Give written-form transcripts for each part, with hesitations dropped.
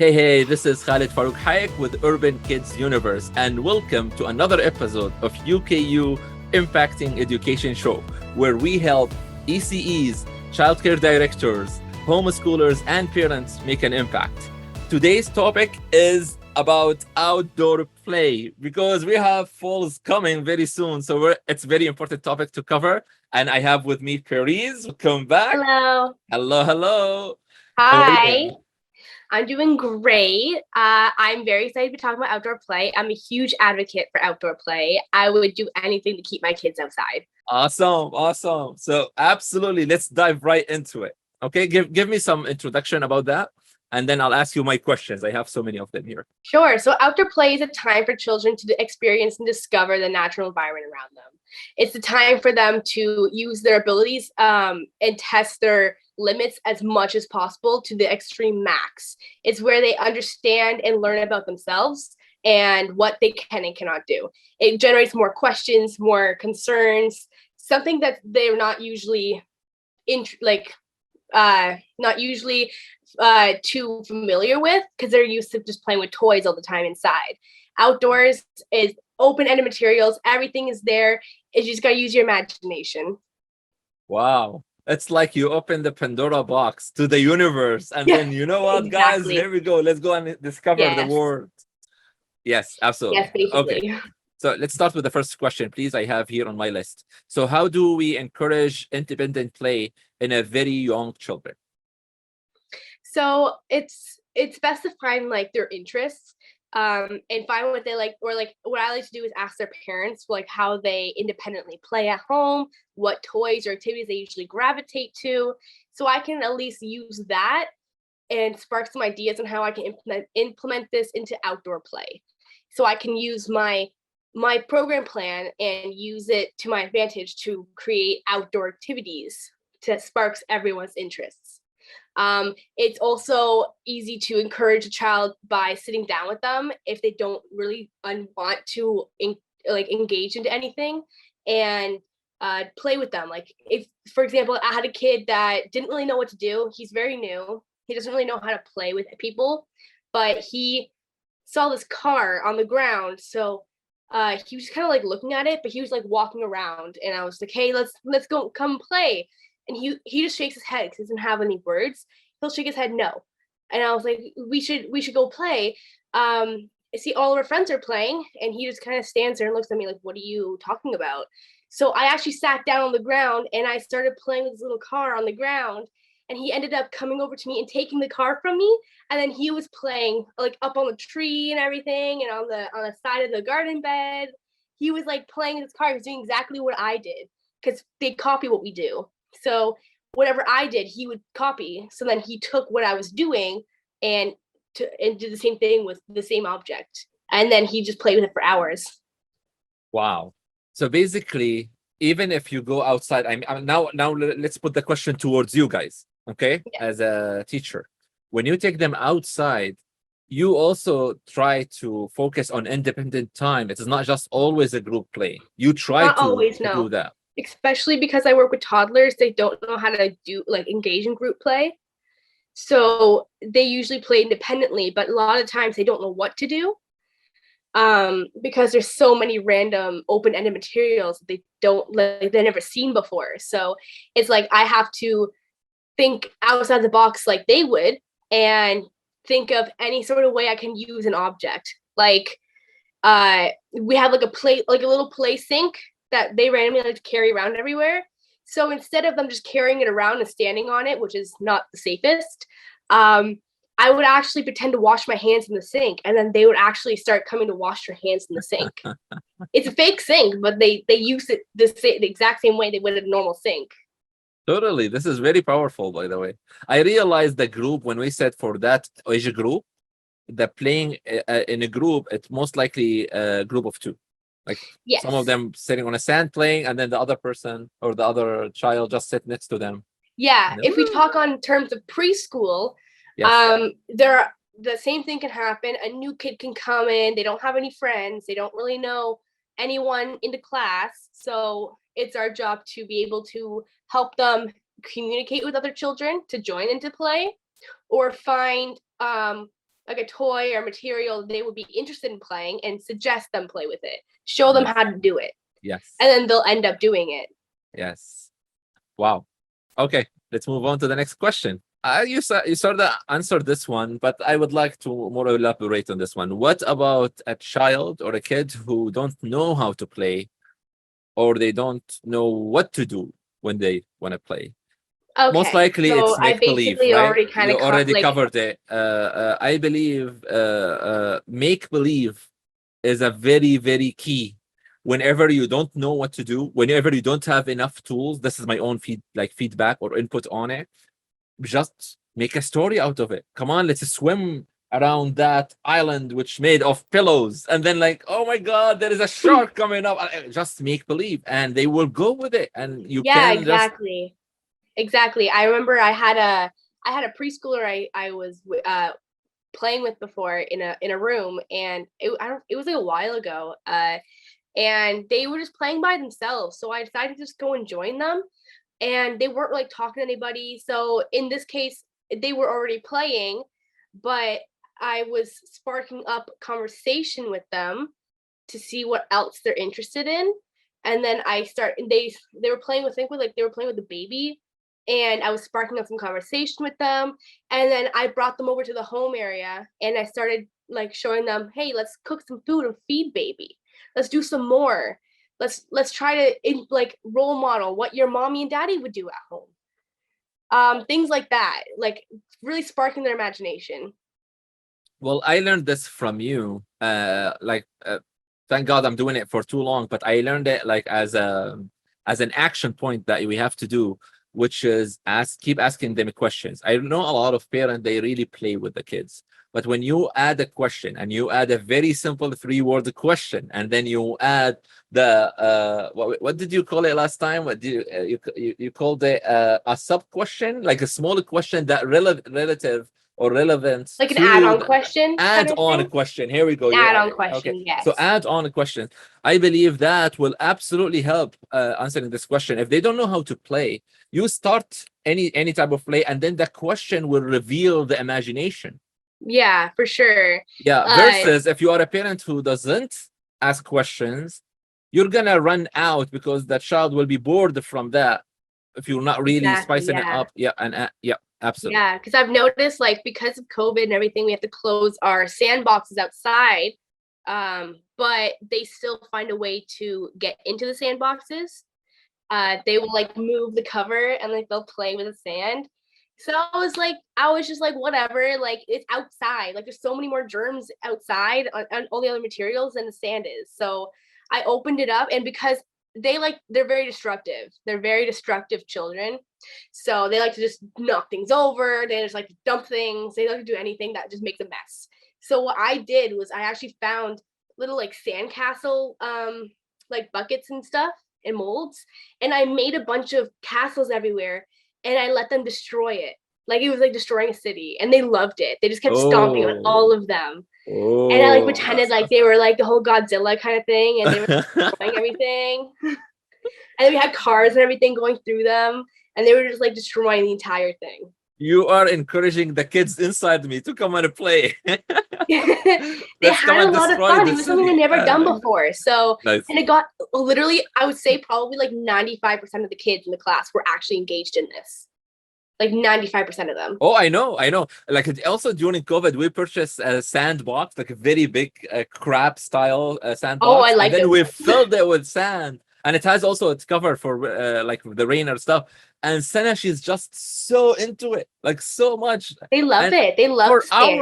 Hey, this is Khalid Farouk Hayek with Urban Kids Universe, and welcome to another episode of UKU Impacting Education Show, where we help ECEs, childcare directors, homeschoolers, and parents make an impact. Today's topic is about outdoor play because we have falls coming very soon, so it's a very important topic to cover. And I have with me Pareese. Welcome back. Hello. Hello. How are Hi. you? I'm doing great. I'm very excited to be talking about outdoor play. I'm a huge advocate for outdoor play. I would do anything to keep my kids outside. Awesome. So absolutely, let's dive right into it. Okay, give me some introduction about that, and then I'll ask you my questions. I have so many of them here. Sure. So, outdoor play is a time for children to experience and discover the natural environment around them. It's the time for them to use their abilities and test their limits as much as possible to the extreme max. It's where they understand and learn about themselves and what they can and cannot do. It generates more questions, more concerns, something that they're not usually not usually too familiar with because they're used to just playing with toys all the time inside. Outdoors is open-ended materials. Everything is there. You just gotta use your imagination. Wow, it's like you open the Pandora box to the universe, and Yeah, then you know what, guys? exactly. Here we go. Let's go and discover the Yes. world. Yes, Yes, absolutely. Okay. basically. So let's start with the first question, please. I have here on my list. So how do we encourage independent play in a very young children? So it's best to find like their interests and find what they like, or like what I like to do is ask their parents like how they independently play at home, what toys or activities they usually gravitate to, so I can at least use that and spark some ideas on how I can implement this into outdoor play. So I can use my program plan and use it to my advantage to create outdoor activities that sparks everyone's interests. It's also easy to encourage a child by sitting down with them if they don't really want to engage into anything, and play with them. Like if, for example, I had a kid that didn't really know what to do. He's very new. He doesn't really know how to play with people, but he saw this car on the ground. So he was kind of like looking at it, but he was like walking around, and I was like, "Hey, let's go, come play." And he just shakes his head because he doesn't have any words. He'll shake his head no, and I was like, "We should go play." See, all of our friends are playing, and he just kind of stands there and looks at me like, "What are you talking about?" So I actually sat down on the ground and I started playing with this little car on the ground, and he ended up coming over to me and taking the car from me, and then he was playing like up on the tree and everything, and on the side of the garden bed. He was like playing his car. He was doing exactly what I did because they copy what we do. So whatever I did, he would copy. So then he took what I was doing and did the same thing with the same object, and then he just played with it for hours. Wow. So basically, even if you go outside, now let's put the question towards you guys, okay? Yeah. As a teacher, when you take them outside, you also try to focus on independent time. It is not just always a group play. You try Not to always, do no. that. Especially because I work with toddlers, they don't know how to do like engage in group play. So they usually play independently, but a lot of times they don't know what to do because there's so many random open-ended materials that they don't like, they've never seen before. So it's like I have to think outside the box like they would and think of any sort of way I can use an object. Like we have like a little play sink that they randomly like to carry around everywhere. So instead of them just carrying it around and standing on it, which is not the safest, I would actually pretend to wash my hands in the sink, and then they would actually start coming to wash their hands in the sink. It's a fake sink, but they use it the exact same way they would a normal sink. Totally. This is very powerful, by the way. I realized the group, when we said for that age group, the playing in a group, it's most likely a group of two. Like Yes. some of them sitting on a sand playing, and then the other person or the other child just sit next to them. Yeah. And If we talk on terms of preschool, yes. the same thing can happen. A new kid can come in, they don't have any friends, they don't really know anyone in the class. So it's our job to be able to help them communicate with other children to join into play, or find like a toy or material they would be interested in playing and suggest them play with it, show them Yes. how to do it, Yes. and then they'll end up doing it. Yes. Wow. Okay, let's move on to the next question. You sort of answered this one, but I would like to more elaborate on this one. What about a child or a kid who don't know how to play, or they don't know what to do when they want to play? Most Okay, likely so it's I make believe, basically right? already kind You of already like, covered it. I believe make believe is a very, very key. Whenever you don't know what to do, whenever you don't have enough tools, this is my own feedback or input on it. Just make a story out of it. Come on, let's swim around that island which made of pillows, and then like, oh my god, there is a shark coming up. Just make believe, and they will go with it, and you yeah, can just exactly. I remember I had a preschooler I was playing with before in a room, and it was like a while ago, and they were just playing by themselves. So I decided to just go and join them, and they weren't like talking to anybody. So in this case, they were already playing, but I was sparking up conversation with them to see what else they're interested in. And then they were playing with, I think with like they were playing with the baby, and I was sparking up some conversation with them. And then I brought them over to the home area, and I started like showing them, hey, let's cook some food and feed baby. Let's do some more. Let's try to like role model what your mommy and daddy would do at home. Things like that, like really sparking their imagination. well, I learned this from you. Thank God I'm doing it for too long, but I learned it like as an action point that we have to do, which is keep asking them questions. I know a lot of parents, they really play with the kids, but when you add a question and you add a very simple 3-word question, and then you add the what did you call it last time? What did you called it a sub question, like a small question that relative or relevant Like an to add-on question kind add of on a thing. question. Here we go. An You're add-on okay. question, So yes. add on a question. I believe that will absolutely help answering this question. If they don't know how to play, you start any type of play, and then the question will reveal the imagination. Yeah, for sure. Yeah. Uh, Versus if you are a parent who doesn't ask questions, you're gonna run out because the child will be bored from that if you're not really exactly. spicing it Yeah. up. Yeah, and yeah, absolutely. Yeah, because I've noticed like because of COVID and everything, we have to close our sandboxes outside. But they still find a way to get into the sandboxes. They will like move the cover and like they'll play with the sand. So I was just like, whatever, like it's outside. Like there's so many more germs outside on all the other materials than the sand is. So I opened it up, and because they're very destructive. They're very destructive children. So they like to just knock things over. They just like to dump things. They like to do anything that just makes a mess. So what I did was I actually found little like sandcastle like buckets and stuff and molds, and I made a bunch of castles everywhere, and I let them destroy it. Like it was like destroying a city, and they loved it. They just kept stomping on Oh, all of them. And I like oh. pretended like they were like the whole Godzilla kind of thing, and they were destroying everything. And then we had cars and everything going through them, and they were just like destroying the entire thing. You are encouraging the kids inside me to come and play. They Let's come had a and lot of destroy fun. the It was something they city. never done before. So, Nice. and it got literally, I would say probably like 95% of the kids in the class were actually engaged in this. Like 95% of them. Oh, I know, I know. Like also during COVID, we purchased a sandbox, like a very big crab style Oh, I sandbox, and like then those we ones. filled it with sand, and it has also its cover for like the rain or stuff. And Senna, she's just so into it, like so much, They love and it. They love for sand.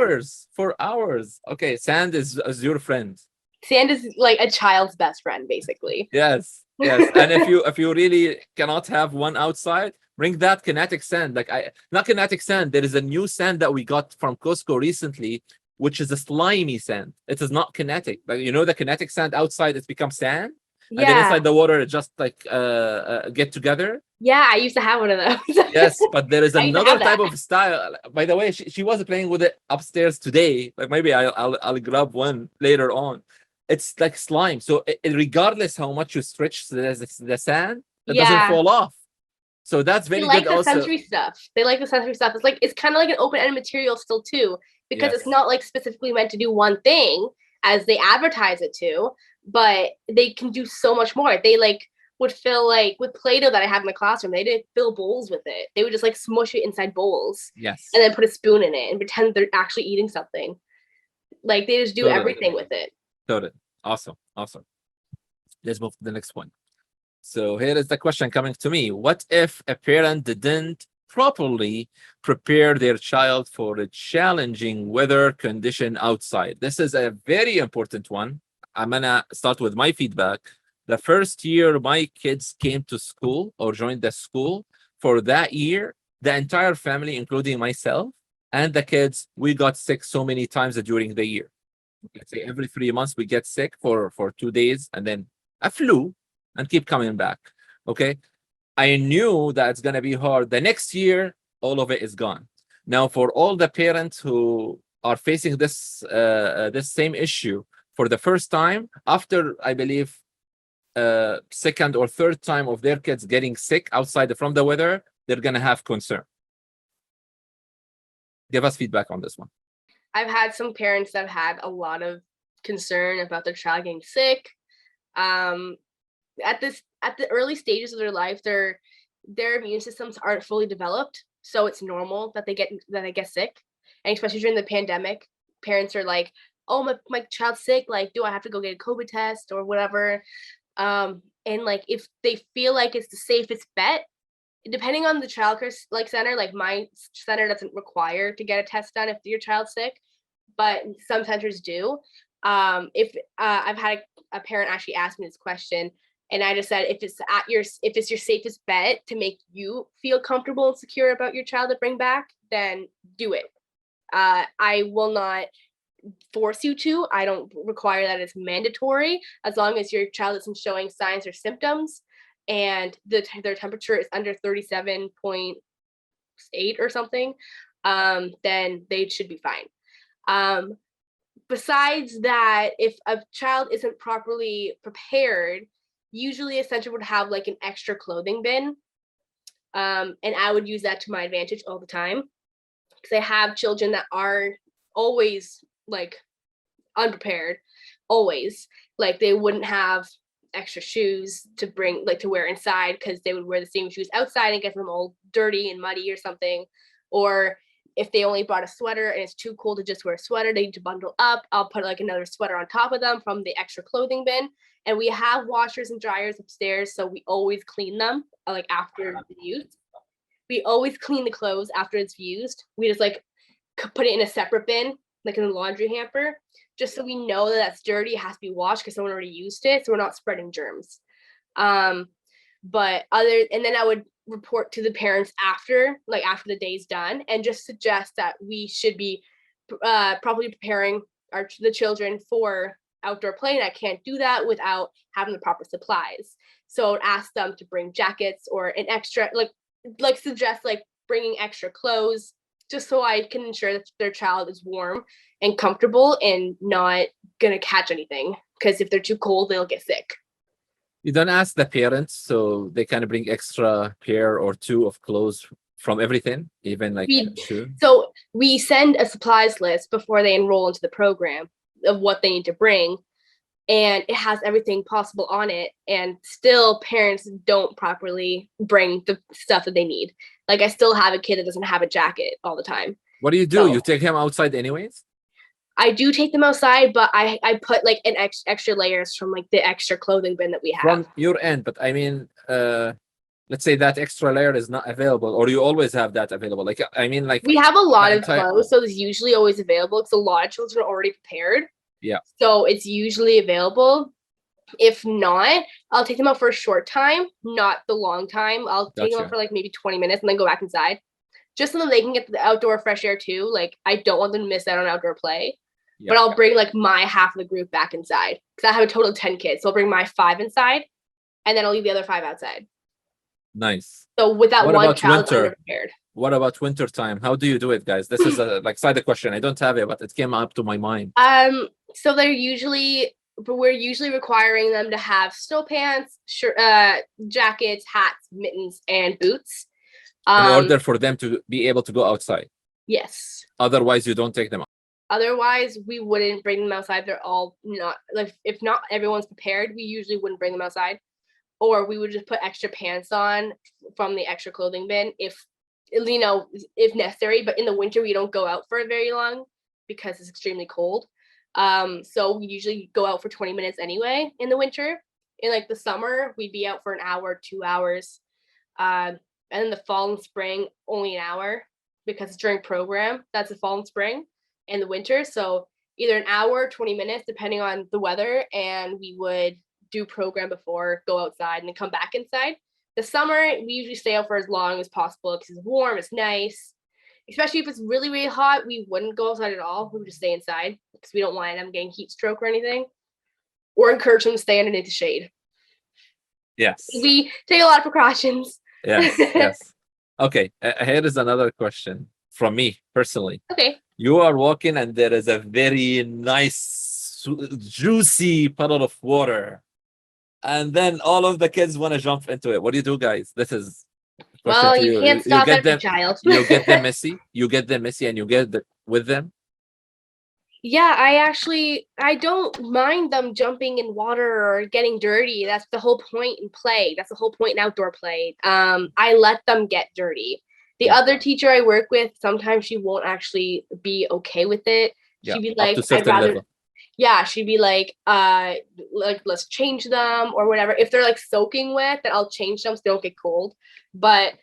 hours. Okay, sand is your friend. Sand is like a child's best friend, basically. Yes, yes. And if you really cannot have one outside, bring that kinetic sand. Like not kinetic sand. There is a new sand that we got from Costco recently, which is a slimy sand. It is not kinetic. Like the kinetic sand outside, it becomes sand, and then Yeah. inside the water, it just like get together. Yeah, I used to have one of those. Yes, but there is I used to another have type that. of style. By the way, she was playing with it upstairs today. Like maybe I'll grab one later on. It's like slime. So regardless how much you stretch the sand, it doesn't Yeah. fall off. So that's They very like good the also. sensory stuff. They like the sensory stuff. It's kind of like an open-ended material still too, because it's Yes. not like specifically meant to do one thing as they advertise it to, but they can do so much more. They like would fill like with Play-Doh that I have in the classroom. They didn't fill bowls with it. They would just like smush it inside bowls Yes. and then put a spoon in it and pretend they're actually eating something. Like they just do Totally. everything with it. Totally. Awesome. Awesome. Let's move to the next one. So here is the question coming to me. What if a parent didn't properly prepare their child for a challenging weather condition outside? This is a very important one. I'm gonna start with my feedback. The first year my kids came to school or joined the school, for that year, the entire family, including myself and the kids, we got sick so many times during the year. Let's say every 3 months we get sick for 2 days and then a flu and keep coming back. Okay. I knew that it's gonna be hard. The next year, all of it is gone. Now, for all the parents who are facing this same issue for the first time, after I believe second or third time of their kids getting sick outside from the weather, they're gonna have concern. Give us feedback on this one. I've had some parents that have had a lot of concern about their child getting sick. At the early stages of their life, their immune systems aren't fully developed, so it's normal that they get sick. And especially during the pandemic, parents are like, "Oh, my child's sick. Like, do I have to go get a COVID test or whatever?" And like, if they feel like it's the safest bet, depending on the childcare center, like my center doesn't require to get a test done if your child's sick, but some centers do. If I've had a parent actually ask me this question, and I just said, if it's your safest bet to make you feel comfortable and secure about your child to bring back, then do it. I will not force you to. I don't require that it's mandatory, as long as your child isn't showing signs or symptoms and their temperature is under 37.8 or something, then they should be fine. Besides that, if a child isn't properly prepared, usually a center would have like an extra clothing bin. And I would use that to my advantage all the time, because I have children that are always like unprepared, always. Like they wouldn't have extra shoes to bring, like to wear inside, because they would wear the same shoes outside and get them all dirty and muddy or something. Or if they only brought a sweater and it's too cold to just wear a sweater, they need to bundle up. I'll put like another sweater on top of them from the extra clothing bin. And we have washers and dryers upstairs, so we always clean them like after it's used. We always clean the clothes after it's used. We just like put it in a separate bin, like in the laundry hamper, just so we know that that's dirty. It has to be washed because someone already used it, so we're not spreading germs. But and then I would report to the parents after the day's done, and just suggest that we should be properly preparing the children for outdoor play, and I can't do that without having the proper supplies. So I'd ask them to bring jackets or an extra, like suggest like bringing extra clothes, just so I can ensure that their child is warm and comfortable and not gonna catch anything. Because if they're too cold, they'll get sick. You don't ask the parents so they kind of bring extra pair or two of clothes from everything, even like shoe? So we send a supplies list before they enroll into the program of what they need to bring, and it has everything possible on it, and still parents don't properly bring the stuff that they need. Like I still have a kid that doesn't have a jacket all the time. What do? You take him outside anyways? I do take them outside, but I put like an extra layers from like the extra clothing bin that we have. From your end, but I mean, let's say that extra layer is not available, or you always have that available. Like, I mean, like we have a lot of clothes, so it's usually always available because a lot of children are already prepared. Yeah. So it's usually available. If not, I'll take them out for a short time, not the long time. I'll take them out for like maybe 20 minutes and then go back inside, just so that they can get the outdoor fresh air too. Like I don't want them to miss out on outdoor play. But I'll bring like my half of the group back inside, because I have a total of 10 kids. So I'll bring my 5 inside, and then I'll leave the other 5 outside. Nice. So with that one child underprepared. What about winter time? How do you do it, guys? This is a like side question. I don't have it, but it came up to my mind. So they're usually but we're usually requiring them to have snow pants, jackets, hats, mittens, and boots. In order for them to be able to go outside. Yes. Otherwise, you don't take them out. Otherwise, we wouldn't bring them outside. They're all not, like, if not everyone's prepared, we usually wouldn't bring them outside. Or we would just put extra pants on from the extra clothing bin if necessary. But in the winter, we don't go out for very long because it's extremely cold. So we usually go out for 20 minutes anyway in the winter. In like the summer, we'd be out for an hour, 2 hours. And in the fall and spring, only an hour because it's during program. That's the fall and spring and the winter. So either an hour, 20 minutes, depending on the weather. And we would do program before, go outside, and then come back inside. The summer, we usually stay out for as long as possible because it's warm, it's nice. Especially if it's really, really hot, we wouldn't go outside at all. We would just stay inside because we don't want them getting heat stroke or anything. Or encourage them to stay underneath the shade. Yes. We take a lot of precautions. Yes, yes. Okay, here is another question from me personally. Okay. You are walking and there is a very nice, juicy puddle of water. And then all of the kids want to jump into it. What do you do, guys? This is well, you can't stop every child. You get them messy. You get them messy, and you get with them. Yeah, I don't mind them jumping in water or getting dirty. That's the whole point in play. That's the whole point in outdoor play. I let them get dirty. The other teacher I work with, sometimes she won't actually be okay with it. She'd be like, I'd rather. Level. Yeah, she'd be like, let's change them or whatever. If they're like soaking wet, then I'll change them so they don't get cold. But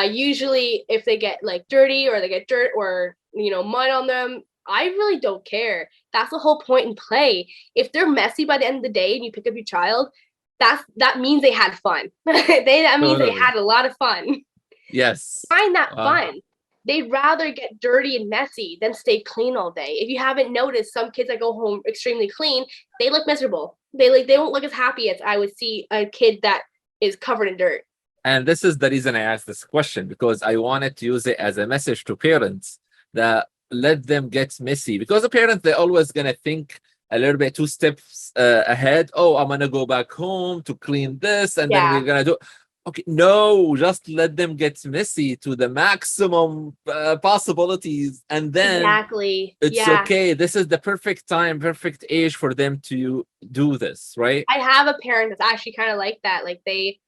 usually if they get like dirty or they get dirt or, mud on them, I really don't care. That's the whole point in play. If they're messy by the end of the day and you pick up your child, that means they had fun. That means they had a lot of fun. Yes. Find that fun. They'd rather get dirty and messy than stay clean all day. If you haven't noticed, some kids that go home extremely clean, they look miserable. They don't look as happy as I would see a kid that is covered in dirt. And this is the reason I asked this question, because I wanted to use it as a message to parents that let them get messy. Because the parents, they're always going to think a little bit 2 steps ahead. Oh, I'm going to go back home to clean this, and then we're going to do... Okay, no, just let them get messy to the maximum possibilities, and then it's okay. This is the perfect time, perfect age for them to do this, right? I have a parent that's actually kind of like that. Like they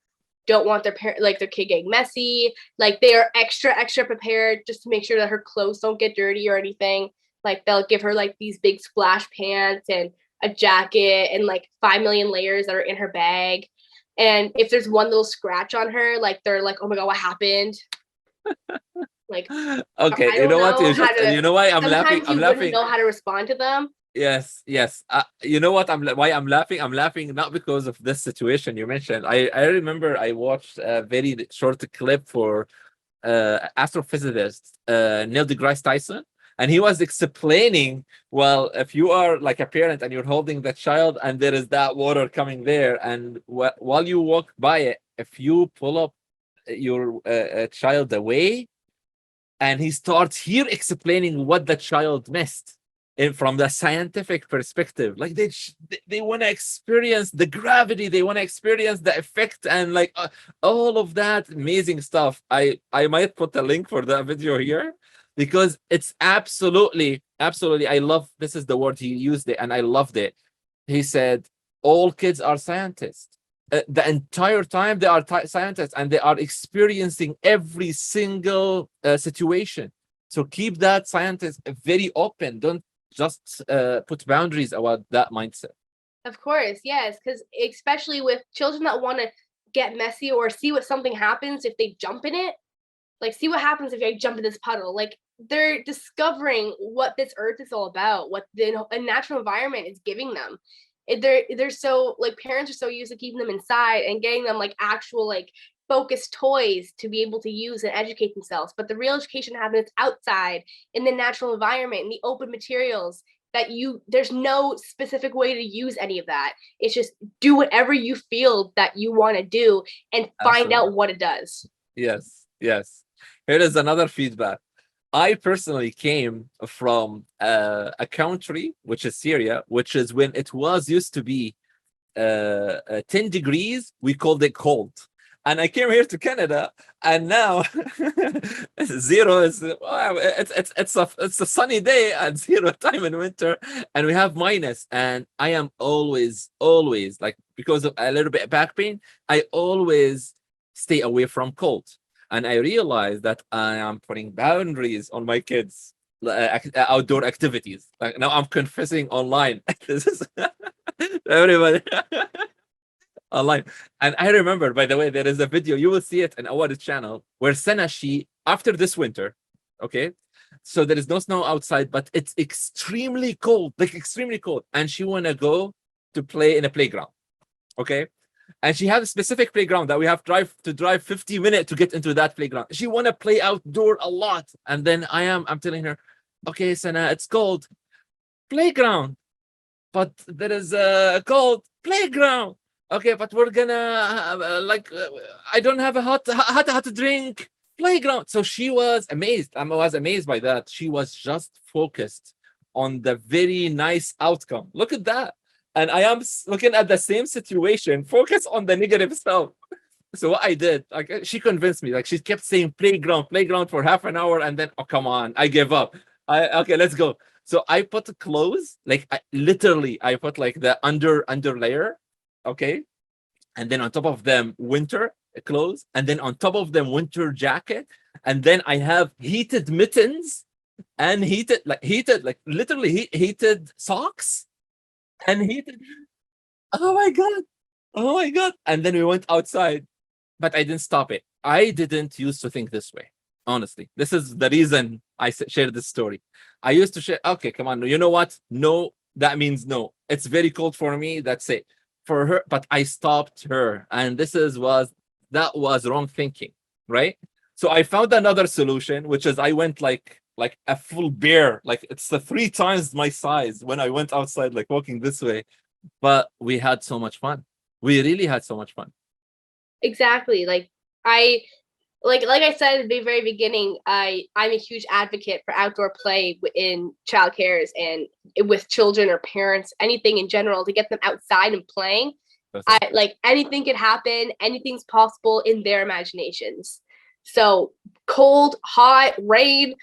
don't want their kid getting messy. Like they are extra prepared just to make sure that her clothes don't get dirty or anything. Like they'll give her like these big splash pants and a jacket and like 5 million layers that are in her bag. And if there's one little scratch on her, like they're like, "Oh my god, what happened?" Like, okay, you know what? You know why I'm laughing? I'm laughing. Know how to respond to them. Yes. You know what? Why I'm laughing? I'm laughing not because of this situation you mentioned. I remember I watched a very short clip for astrophysicist Neil deGrasse Tyson. And he was explaining, well, if you are like a parent and you're holding the child and there is that water coming there, and while you walk by it, if you pull up your child away, and he starts here explaining what the child missed from the scientific perspective, like they want to experience the gravity, they want to experience the effect, and like all of that amazing stuff. I might put a link for that video here, because it's absolutely, I love, this is the word he used it, and I loved it. He said, all kids are scientists. The entire time they are scientists, and they are experiencing every single situation. So keep that scientist very open. Don't just put boundaries about that mindset. Of course, yes, because especially with children that want to get messy or see what something happens if they jump in it. Like, see what happens if I jump in this puddle. Like, they're discovering what this earth is all about, what a natural environment is giving them. They're so, like, parents are so used to keeping them inside and getting them like actual like focused toys to be able to use and educate themselves. But the real education happens outside in the natural environment, in the open materials. There's no specific way to use any of that. It's just do whatever you feel that you want to do and find out what it does. Yes. Here is another feedback. I personally came from a country, which is Syria, which is when it was used to be 10 degrees, we called it cold. And I came here to Canada, and now zero is it's a sunny day at zero time in winter, and we have minus. And I am always like, because of a little bit of back pain, I always stay away from cold. And I realized that I am putting boundaries on my kids' outdoor activities. Like now, I'm confessing online. This is everybody online. And I remember, by the way, there is a video, you will see it in our channel, where Sana, she, after this winter, okay, so there is no snow outside, but it's extremely cold, like extremely cold, and she want to go to play in a playground, okay, and she has a specific playground that we have to drive 50 minutes to get into that playground. She want to play outdoor a lot. And then I'm telling her, okay, Sana, it's cold, playground, but there is a cold playground. Okay, but we're gonna I don't have a hot drink playground. So she was amazed. I was amazed by that. She was just focused on the very nice outcome. Look at that. And I am looking at the same situation, focus on the negative stuff. So what I did, like, she convinced me. Like, she kept saying playground for half an hour, and then, oh, come on, I give up. Okay, let's go. So I put clothes, like, literally, I put like the under layer, okay, and then on top of them winter clothes, and then on top of them winter jacket, and then I have heated mittens and heated like literally heated socks and heated. Oh my god, oh my god! And then we went outside, but I didn't stop it. I didn't used to think this way. Honestly, this is the reason I shared this story. I used to share, okay, come on, you know what? No, that means no. It's very cold for me. That's it. For her, but I stopped her. And that was wrong thinking, right? So I found another solution, which is I went like a full bear, like it's the 3 times my size when I went outside, like walking this way. But we had so much fun. We really had so much fun. Exactly. Like I said at the very beginning, I'm a huge advocate for outdoor play in childcares and with children or parents, anything in general, to get them outside and playing. Like anything could happen, anything's possible in their imaginations. So cold, hot, rain,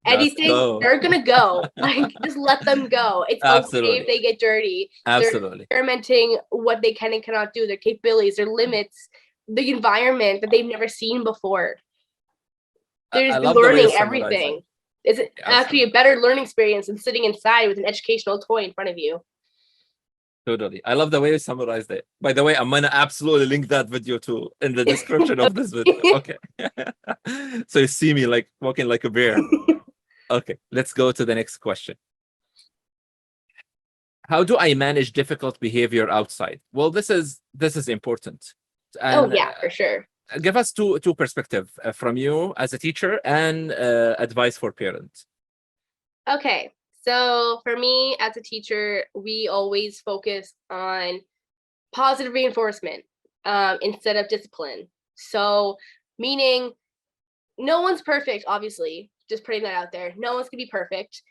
anything, they're gonna go. Like, just let them go. It's okay if they get dirty. Absolutely. They're experimenting what they can and cannot do, their capabilities, their limits, the environment that they've never seen before. They're just learning everything. It's actually a better learning experience than sitting inside with an educational toy in front of you. Totally. I love the way you summarized it. By the way, I'm gonna absolutely link that video too in the description of this video. Okay. So you see me like walking like a bear. Okay, let's go to the next question. How do I manage difficult behavior outside? Well, this is important. And, yeah, for sure. Give us two perspective from you as a teacher and advice for parents. Okay, so for me as a teacher, we always focus on positive reinforcement instead of discipline. So meaning no one's perfect, obviously, just putting that out there. No one's gonna be perfect.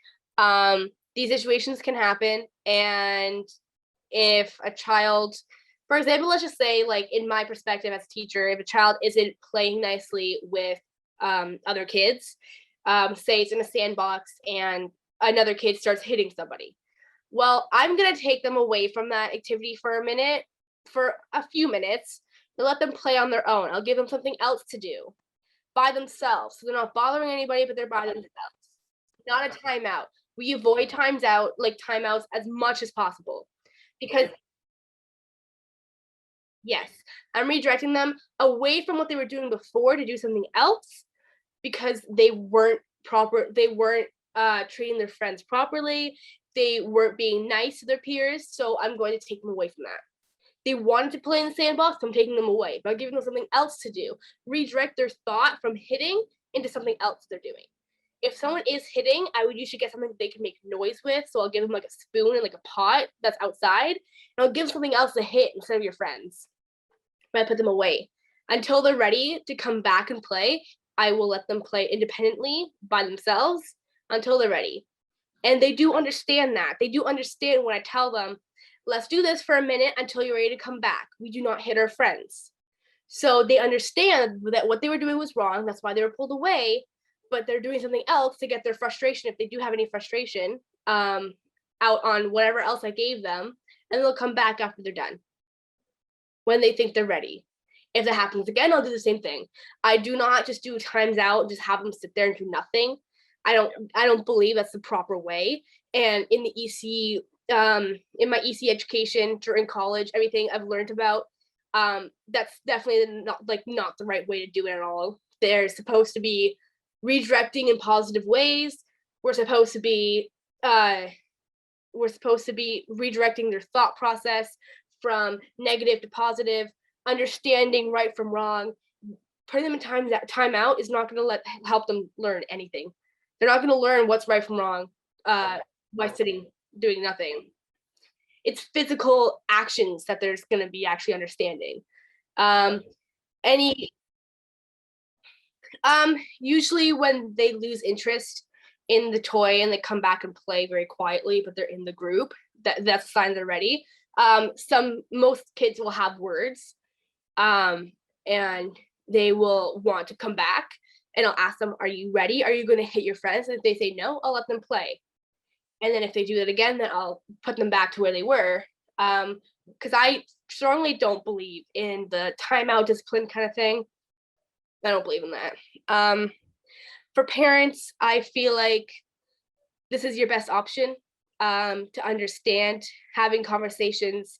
These situations can happen, and if a child, for example, let's just say, like, in my perspective as a teacher, if a child isn't playing nicely with other kids, say it's in a sandbox and another kid starts hitting somebody, well, I'm gonna take them away from that activity for a few minutes, and let them play on their own. I'll give them something else to do by themselves, so they're not bothering anybody, but they're by themselves. Not a timeout. We avoid timeouts as much as possible, because yes, I'm redirecting them away from what they were doing before to do something else, because they weren't treating their friends properly. They weren't being nice to their peers, so I'm going to take them away from that. They wanted to play in the sandbox, so I'm taking them away by giving them something else to do. Redirect their thought from hitting into something else they're doing. If someone is hitting, I would usually get something that they can make noise with. So I'll give them like a spoon and like a pot that's outside, and I'll give them something else to hit instead of your friends. But I put them away until they're ready to come back and play. I will let them play independently by themselves until they're ready. And they do understand that. They do understand when I tell them, let's do this for a minute until you're ready to come back. We do not hit our friends. So they understand that what they were doing was wrong. That's why they were pulled away, but they're doing something else to get their frustration, if they do have any frustration, out on whatever else I gave them, and they'll come back after they're done when they think they're ready. If that happens again, I'll do the same thing. I do not just do times out, just have them sit there and do nothing. I don't believe that's the proper way. And in the EC, in my EC education during college, everything I've learned about, that's definitely not the right way to do it at all. They're supposed to be redirecting in positive ways. We're supposed to be redirecting their thought process from negative to positive, understanding right from wrong. Putting them in time out is not going to help them learn anything. They're not going to learn what's right from wrong by sitting doing nothing. It's physical actions that there's going to be actually understanding. Usually when they lose interest in the toy and they come back and play very quietly, but they're in the group, that's a sign they're ready. Most kids will have words, and they will want to come back, and I'll ask them, are you ready? Are you going to hit your friends? And if they say no, I'll let them play. And then if they do that again, then I'll put them back to where they were. Because I strongly don't believe in the timeout discipline kind of thing. I don't believe in that. For parents, I feel like this is your best option to understand, having conversations,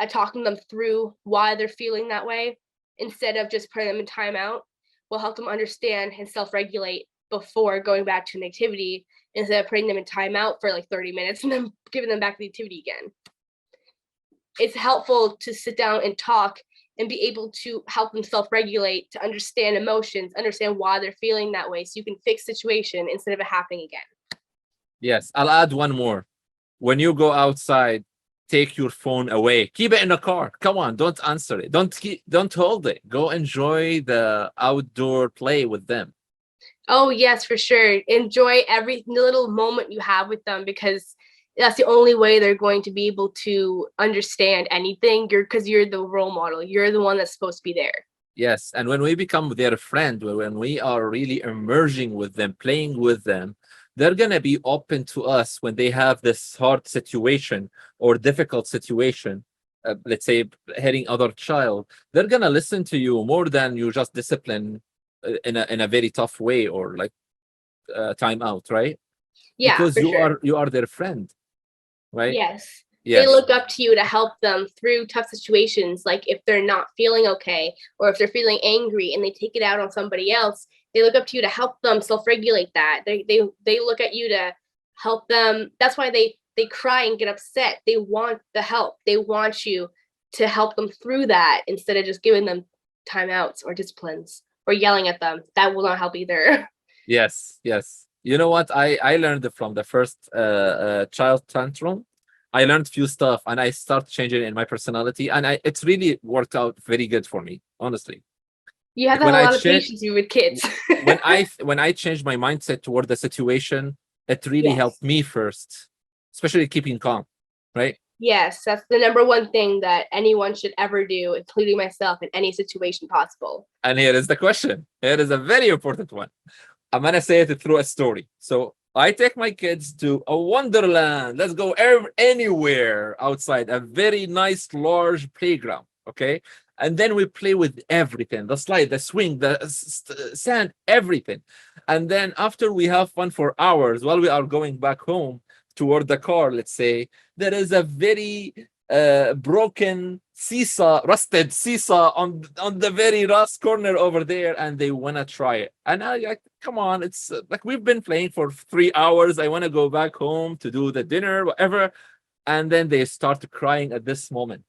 talking them through why they're feeling that way, instead of just putting them in timeout, will help them understand and self-regulate before going back to an activity, instead of putting them in timeout for like 30 minutes and then giving them back to the activity again. It's helpful to sit down and talk and be able to help them self-regulate, to understand emotions, understand why they're feeling that way, so you can fix situation instead of it happening again. Yes, I'll add one more. When you go outside, take your phone away. Keep it in the car. Come on, don't answer it. Don't hold it. Go enjoy the outdoor play with them. Oh, yes, for sure. Enjoy every little moment you have with them, because that's the only way they're going to be able to understand anything. Because you're the role model. You're the one that's supposed to be there. Yes, and when we become their friend, when we are really immersing with them, playing with them, they're going to be open to us when they have this hard situation or difficult situation, let's say hitting other child. They're going to listen to you more than you just discipline in a very tough way, or like time out, right? Yeah, because for sure. you are their friend, right? Yes. Yes. They look up to you to help them through tough situations. Like if they're not feeling okay, or if they're feeling angry and they take it out on somebody else, they look up to you to help them self-regulate that. They look at you to help them. That's why they cry and get upset. They want the help. They want you to help them through that, instead of just giving them timeouts or disciplines or yelling at them. That will not help either. Yes, yes. You know what? I learned from the first child tantrum. I learned few stuff, and I start changing in my personality, and it's really worked out very good for me, honestly. You have Like to have a lot of patience with kids. when I changed my mindset toward the situation, it really Yes. helped me first, especially keeping calm, right? Yes, that's the number one thing that anyone should ever do, including myself, in any situation possible. And here is the question. Here is a very important one. I'm gonna say it through a story. So I take my kids to a wonderland. Let's go anywhere outside, a very nice large playground. Okay. And then we play with everything, the slide, the swing, the sand, everything. And then after we have fun for hours, while we are going back home toward the car, let's say, there is a very broken seesaw, rusted seesaw on the very last corner over there, and they want to try it. And I like, come on, it's like we've been playing for 3 hours. I want to go back home to do the dinner, whatever. And then they start crying at this moment.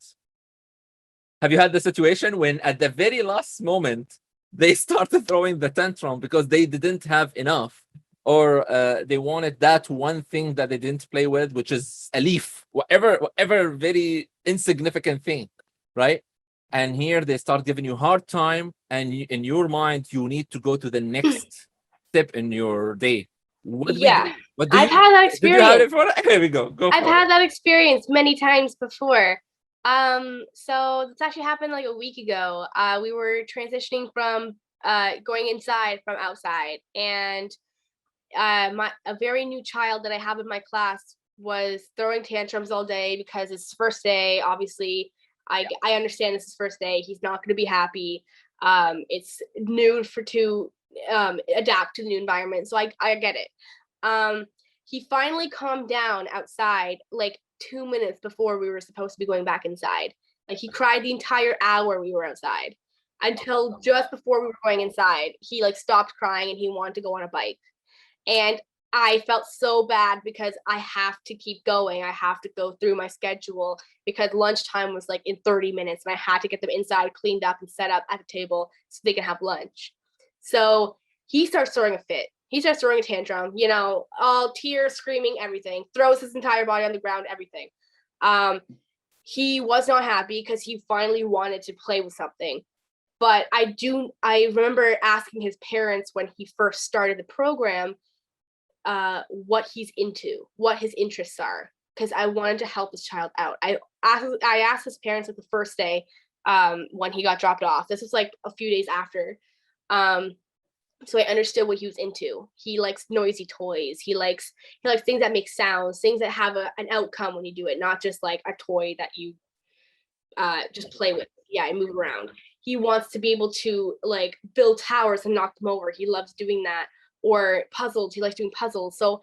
Have you had the situation when at the very last moment they started throwing the tantrum because they didn't have enough, or they wanted that one thing that they didn't play with, which is a leaf, whatever very insignificant thing, right? And here they start giving you hard time and in your mind you need to go to the next step in your day. What do we Yeah, do? What do I've you had that did you have it experience. for? Here we go I've for it. had that experience many times before. So this actually happened like a week ago. We were transitioning from going inside from outside, and a very new child that I have in my class was throwing tantrums all day because it's his first day. Obviously, I understand this is first day. He's not going to be happy. It's new to adapt to the new environment, so I get it. He finally calmed down outside like 2 minutes before we were supposed to be going back inside. Like he cried the entire hour we were outside until just before we were going inside. He like stopped crying and he wanted to go on a bike. And I felt so bad because I have to keep going. I have to go through my schedule because lunchtime was like in 30 minutes and I had to get them inside, cleaned up, and set up at the table so they can have lunch. So he starts throwing a fit. He starts throwing a tantrum, all tears, screaming, everything, throws his entire body on the ground, everything. He was not happy because he finally wanted to play with something. But I remember asking his parents when he first started the program, what he's into, what his interests are, because I wanted to help this child out. I asked his parents at the first day when he got dropped off. This was like a few days after. So I understood what he was into. He likes noisy toys. He likes things that make sounds, things that have an outcome when you do it, not just like a toy that you just play with. Yeah, and move around. He wants to be able to like build towers and knock them over. He loves doing that. Or puzzles. He likes doing puzzles. So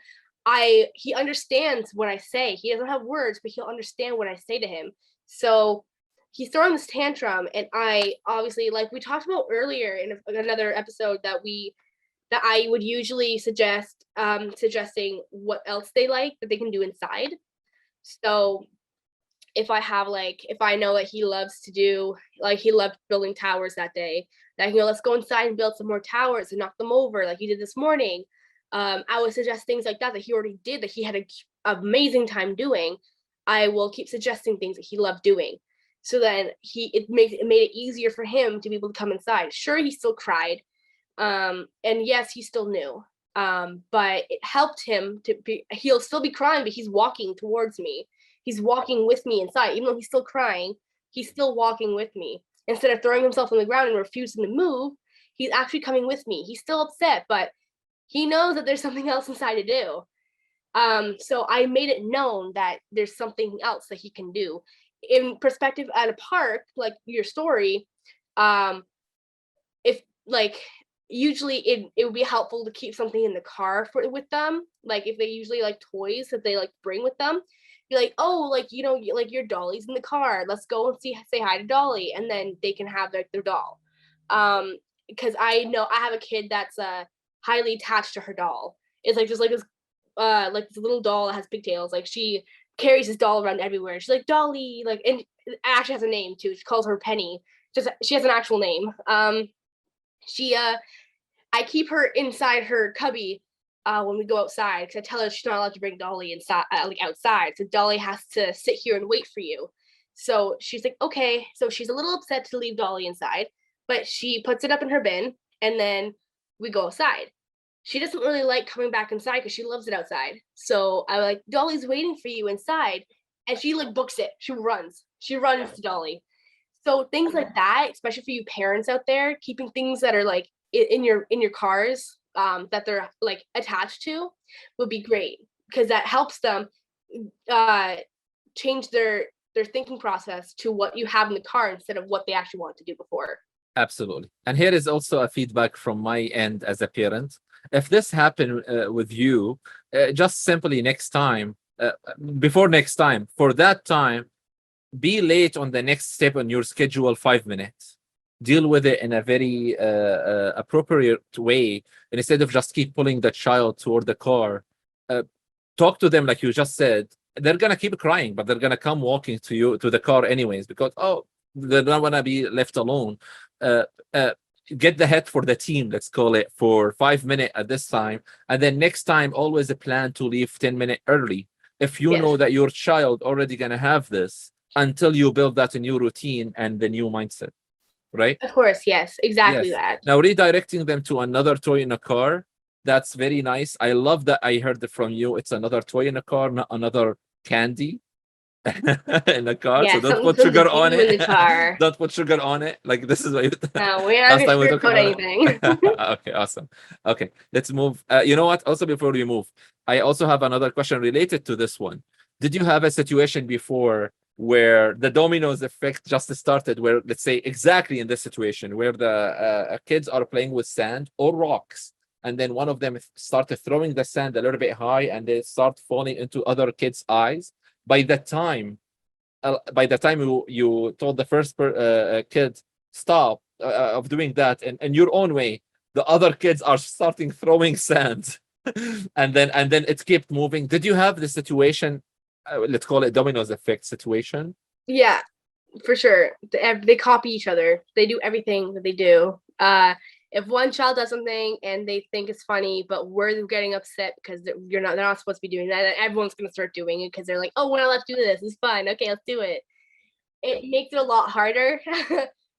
he understands what I say. He doesn't have words, but he'll understand what I say to him. So he's throwing this tantrum, and I obviously, like we talked about earlier in another episode, that I would usually suggesting what else they like that they can do inside. So if I know that he loves to do, like he loved building towers that day, that let's go inside and build some more towers and knock them over like he did this morning. I would suggest things like that he already did, that he had an amazing time doing. I will keep suggesting things that he loved doing. So then it made it easier for him to be able to come inside. Sure, he still cried. And yes, he still knew. But it helped him he'll still be crying, but he's walking towards me. He's walking with me inside. Even though he's still crying, he's still walking with me. Instead of throwing himself on the ground and refusing to move, he's actually coming with me. He's still upset, but he knows that there's something else inside to do. So I made it known that there's something else that he can do. In perspective at a park, like your story, if like usually it would be helpful to keep something in the car with them. Like if they usually like toys that they like bring with them, be like, oh, like like your Dolly's in the car, let's go and say hi to Dolly, and then they can have their doll. Because I know I have a kid that's highly attached to her doll. It's like just like this little doll that has pigtails. Like she carries this doll around everywhere. She's like, Dolly, like, and it actually has a name too. She calls her Penny. She has an actual name. I keep her inside her cubby when we go outside, because I tell her she's not allowed to bring Dolly inside, like outside. So Dolly has to sit here and wait for you. So she's like, okay. So she's a little upset to leave Dolly inside, but she puts it up in her bin, and then we go outside. She doesn't really like coming back inside because she loves it outside. So I like, Dolly's waiting for you inside, and she like books it. She runs to Dolly. So things like that, especially for you parents out there, keeping things that are like in your cars that they're like attached to would be great, because that helps them change their thinking process to what you have in the car instead of what they actually want to do before. Absolutely. And here is also a feedback from my end as a parent. If this happened with you, just simply next time, before next time, for that time, be late on the next step on your schedule 5 minutes. Deal with it in a very appropriate way. And instead of just keep pulling the child toward the car, talk to them like you just said. They're going to keep crying, but they're going to come walking to the car anyways, because, oh, they don't want to be left alone. Get the head for the team, let's call it, for 5 minutes at this time. And then next time, always a plan to leave 10 minutes early. If you know that your child already going to have this, until you build that a new routine and the new mindset. right? Of course, yes, exactly Yes. that. Now redirecting them to another toy in a car, that's very nice. I love that I heard it from you. It's another toy in a car, not another candy in the car. So Yeah, don't something put to sugar on do in it. the car. Don't put sugar on it. Like this is what No, we're not last gonna time we talked sugarcoat about it. anything. Okay, awesome. Okay, let's move. You know what? Also, before we move, I also have another question related to this one. Did you have a situation before where the dominoes effect just started, where let's say exactly in this situation where the kids are playing with sand or rocks, and then one of them started throwing the sand a little bit high and they start falling into other kids' eyes? By the time you told the first kid stop of doing that in your own way, the other kids are starting throwing sand, and then it kept moving. Did you have the situation, let's call it dominoes effect situation? Yeah, for sure. They copy each other. They do everything that they do. If one child does something and they think it's funny, but we're getting upset because they're not supposed to be doing that, then everyone's gonna start doing it because they're like, oh, we're not allowed to do this. It's fun. Okay, let's do it. It makes it a lot harder,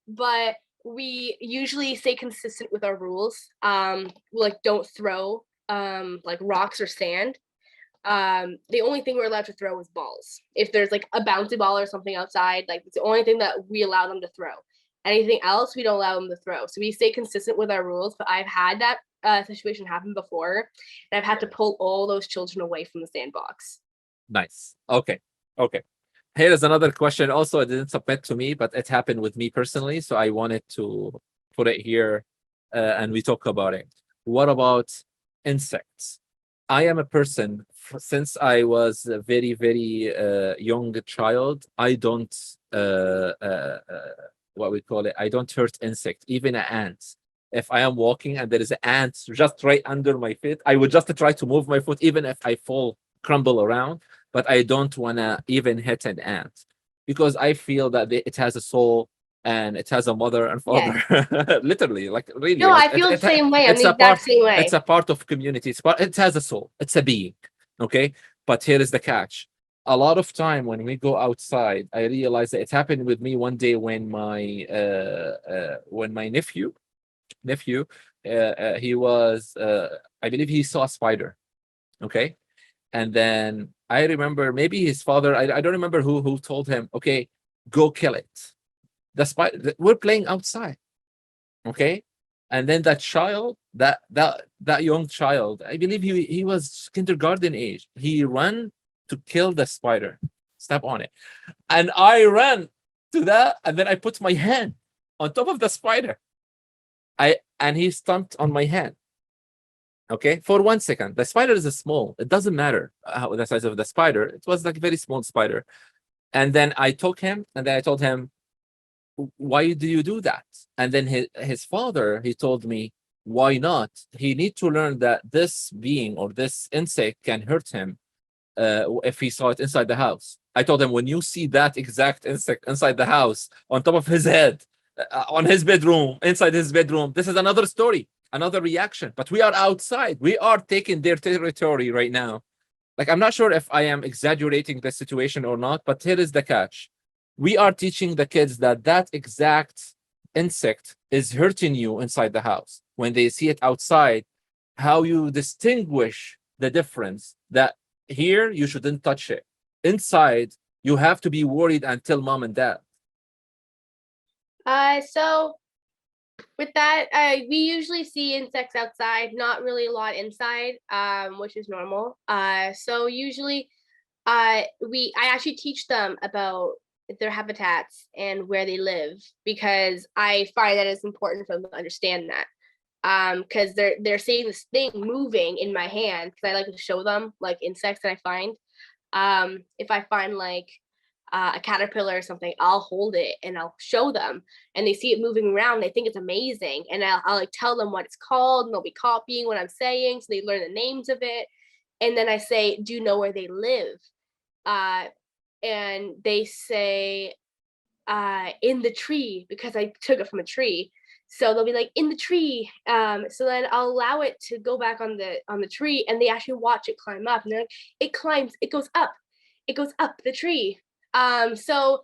but we usually stay consistent with our rules. Like don't throw like rocks or sand. The only thing we're allowed to throw is balls. If there's like a bouncy ball or something outside, like it's the only thing that we allow them to throw. Anything else, we don't allow them to throw. So we stay consistent with our rules. But I've had that situation happen before, and I've had to pull all those children away from the sandbox. Nice. Okay. Okay. Here is another question. Also, it didn't submit to me, but it happened with me personally. So I wanted to put it here and we talk about it. What about insects? I am a person, since I was a very, very young child, I don't, what we call it, I don't hurt insect, even an ant. If I am walking and there is an ant just right under my feet, I would just try to move my foot, even if I fall, crumble around, but I don't want to even hit an ant because I feel that it has a soul and it has a mother and Yes. father. Literally, like really, No, like I feel the same way. I'm it's the a exact part. same It's way. a part of community. It has a soul. It's a being. Okay, but here is the catch. A lot of time when we go outside, I realize that it happened with me one day when my nephew he was I believe he saw a spider. Okay, and then I remember maybe his father, I don't remember who told him, okay, go kill it. The spider, we're playing outside, okay? And then that child, that young child, I believe he was kindergarten age. He ran to kill the spider, step on it. And I ran to that, and then I put my hand on top of the spider. And he stomped on my hand. Okay, for 1 second. The spider is small. It doesn't matter how the size of the spider. It was like a very small spider. And then I took him, and then I told him, why do you do that? And then his father, he told me, why not? He need to learn that this being or this insect can hurt him if he saw it inside the house. I told him, when you see that exact insect inside the house, on top of his head, on his bedroom, inside his bedroom, this is another story, another reaction. But we are outside. We are taking their territory right now. Like, I'm not sure if I am exaggerating the situation or not, but here is the catch. We are teaching the kids that that exact insect is hurting you inside the house. When they see it outside, how you distinguish the difference, that here you shouldn't touch it. Inside, you have to be worried and tell mom and dad. So with that, we usually see insects outside, not really a lot inside, which is normal. So usually, I actually teach them about their habitats and where they live because I find that it's important for them to understand that. Because they're seeing this thing moving in my hand because I like to show them like insects that I find. If I find like a caterpillar or something, I'll hold it and I'll show them, and they see it moving around. They think it's amazing, and I'll like tell them what it's called, and they'll be copying what I'm saying, so they learn the names of it. And then I say, "Do you know where they live?" Uh, and they say, "In the tree," because I took it from a tree. So they'll be like, "In the tree." So then I'll allow it to go back on the tree, and they actually watch it climb up, and they're like, "It climbs, it goes up the tree." So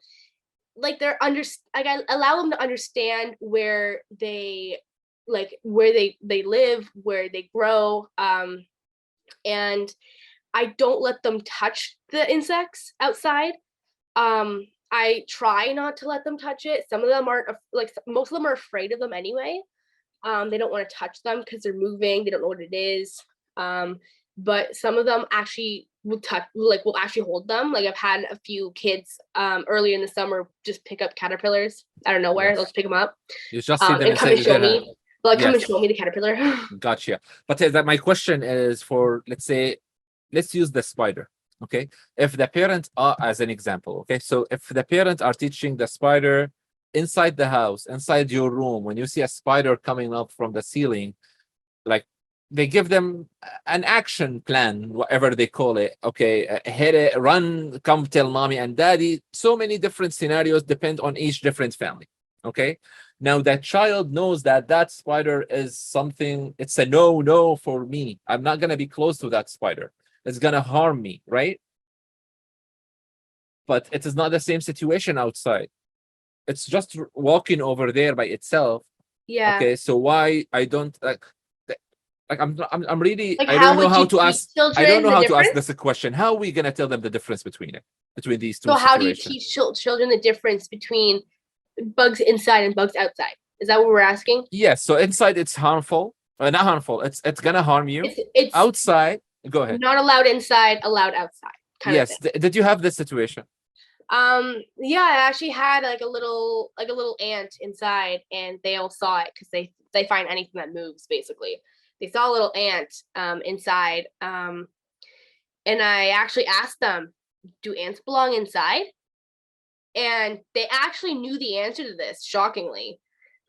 like I allow them to understand where they they live, where they grow, and I don't let them touch the insects outside. I try not to let them touch it. Some of them aren't most of them are afraid of them anyway. They don't want to touch them because they're moving. They don't know what it is. But some of them actually will actually hold them. Like I've had a few kids earlier in the summer just pick up caterpillars out of nowhere. They'll Yes. just pick them up You just see them and come inside and show their hand. me. They'll come and Yes. show me the caterpillar. Gotcha. But that my question is for, let's say, let's use the spider. Okay. If the parents are, as an example, okay. So if the parents are teaching the spider inside the house, inside your room, when you see a spider coming up from the ceiling, like they give them an action plan, whatever they call it. Okay, hit it, run, come tell mommy and daddy. So many different scenarios depend on each different family. Okay, now that child knows that that spider is something, it's a no for me. I'm not gonna be close to that spider. It's gonna harm me, right? But it is not the same situation outside. It's just walking over there by itself. Yeah. Okay, so why I don't like I'm really Like I don't how know would how you to teach ask children I don't know the how to ask difference? this question. How are we gonna tell them the difference between it, between these two So how do you situations? teach children the difference between bugs inside and bugs outside? Is that what we're asking? Yes, so inside it's harmful, not harmful. It's gonna harm you. It's Outside, go ahead. not allowed inside, allowed outside, kind of Yes, thing. did you have this situation? Yeah, I actually had like a little ant inside, and they all saw it because they find anything that moves basically. They saw a little ant inside, and I actually asked them, "Do ants belong inside?" And they actually knew the answer to this, shockingly,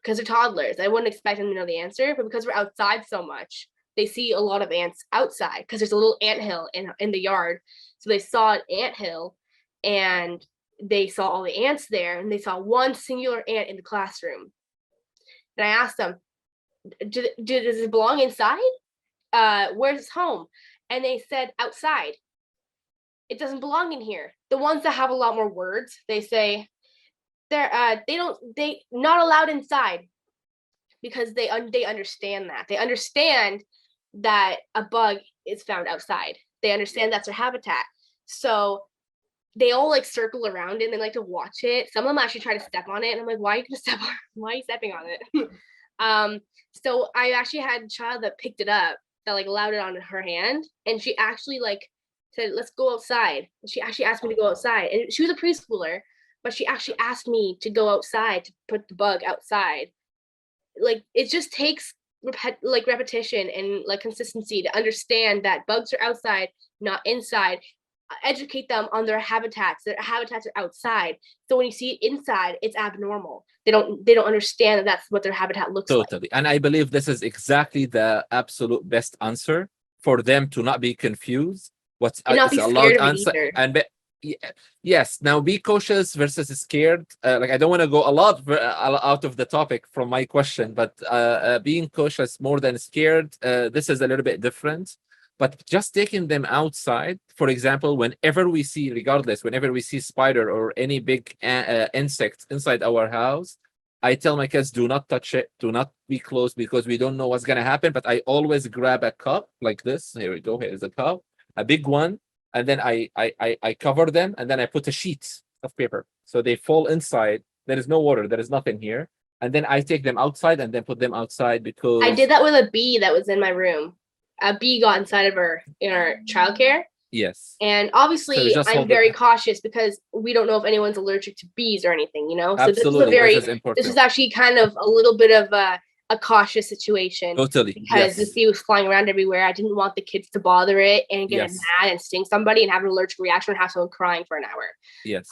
because they're toddlers. I wouldn't expect them to know the answer, but because we're outside so much, they see a lot of ants outside because there's a little ant hill in the yard. So they saw an ant hill, and they saw all the ants there, and they saw one singular ant in the classroom. And I asked them, does it belong inside? Where's its home? And they said outside. It doesn't belong in here. The ones that have a lot more words, they say they not allowed inside because they understand that. They understand that a bug is found outside. They understand that's their habitat. So they all like circle around it and they like to watch it. Some of them actually try to step on it, and I'm like, why are you gonna step on it? Why are you stepping on it? So I actually had a child that picked it up, that like allowed it on her hand, and she actually like said, let's go outside. And she actually asked me to go outside. And she was a preschooler, but she actually asked me to go outside to put the bug outside. Like it just takes repetition and like consistency to understand that bugs are outside, not inside. Educate them on their habitats. Their habitats are outside. So when you see it inside, it's abnormal. They don't understand that that's what their habitat looks like. Totally. And I believe this is exactly the absolute best answer for them to not be confused. What's And not it's be a loud scared of it answer. either. And yes, now be cautious versus scared. Like I don't want to go a lot out of the topic from my question, but being cautious more than scared, this is a little bit different. But just taking them outside, for example, whenever we see, regardless, whenever we see spider or any big insect inside our house, I tell my kids, do not touch it, do not be close because we don't know what's gonna happen. But I always grab a cup like this. Here we go. Here's a cup, a big one, and then I cover them, and then I put a sheet of paper so they fall inside. There is no water. There is nothing here, and then I take them outside and then put them outside because I did that with a bee that was in my room. A bee got inside of her in our childcare. Yes. And So obviously, just I'm hold very it. cautious because we don't know if anyone's allergic to bees or anything, you know? So Absolutely, this is important. this is actually kind of a little bit of a cautious situation. Totally. Because this bee was flying around everywhere. I didn't want the kids to bother it and get mad and sting somebody and have an allergic reaction and have someone crying for an hour. Yes.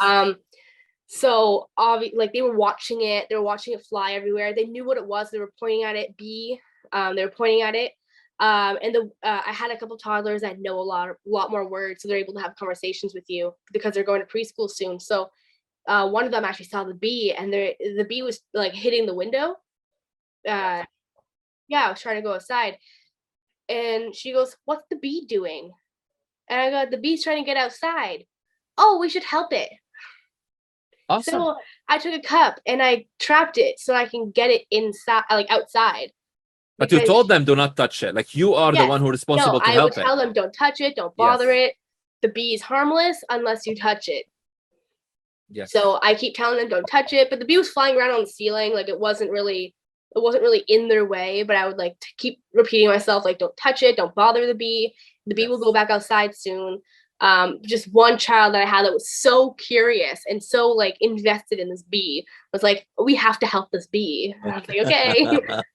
So like they were watching it. They were watching it fly everywhere. They knew what it was. They were pointing at it. They were pointing at it. And I had a couple toddlers that know a lot more words, so they're able to have conversations with you because they're going to preschool soon. So one of them actually saw the bee, and the bee was like hitting the window. Yeah, I was trying to go outside, and she goes, "What's the bee doing?" And I go, "The bee's trying to get outside." Oh, we should help it. Awesome. So I took a cup and I trapped it so I can get it inside, like outside. But you Because told them do not touch it. Like you are the yes, one who's no, responsible to I would help it. tell them don't touch it, don't Yes. bother it. The bee is harmless unless you touch it. Yes. So I keep telling them don't touch it, but the bee was flying around on the ceiling, like it wasn't really in their way, but I would like to keep repeating myself, like don't touch it, don't bother the bee. The bee will go back outside soon. Just one child that I had that was so curious and so like invested in this bee was like, we have to help this bee. And I was like, okay,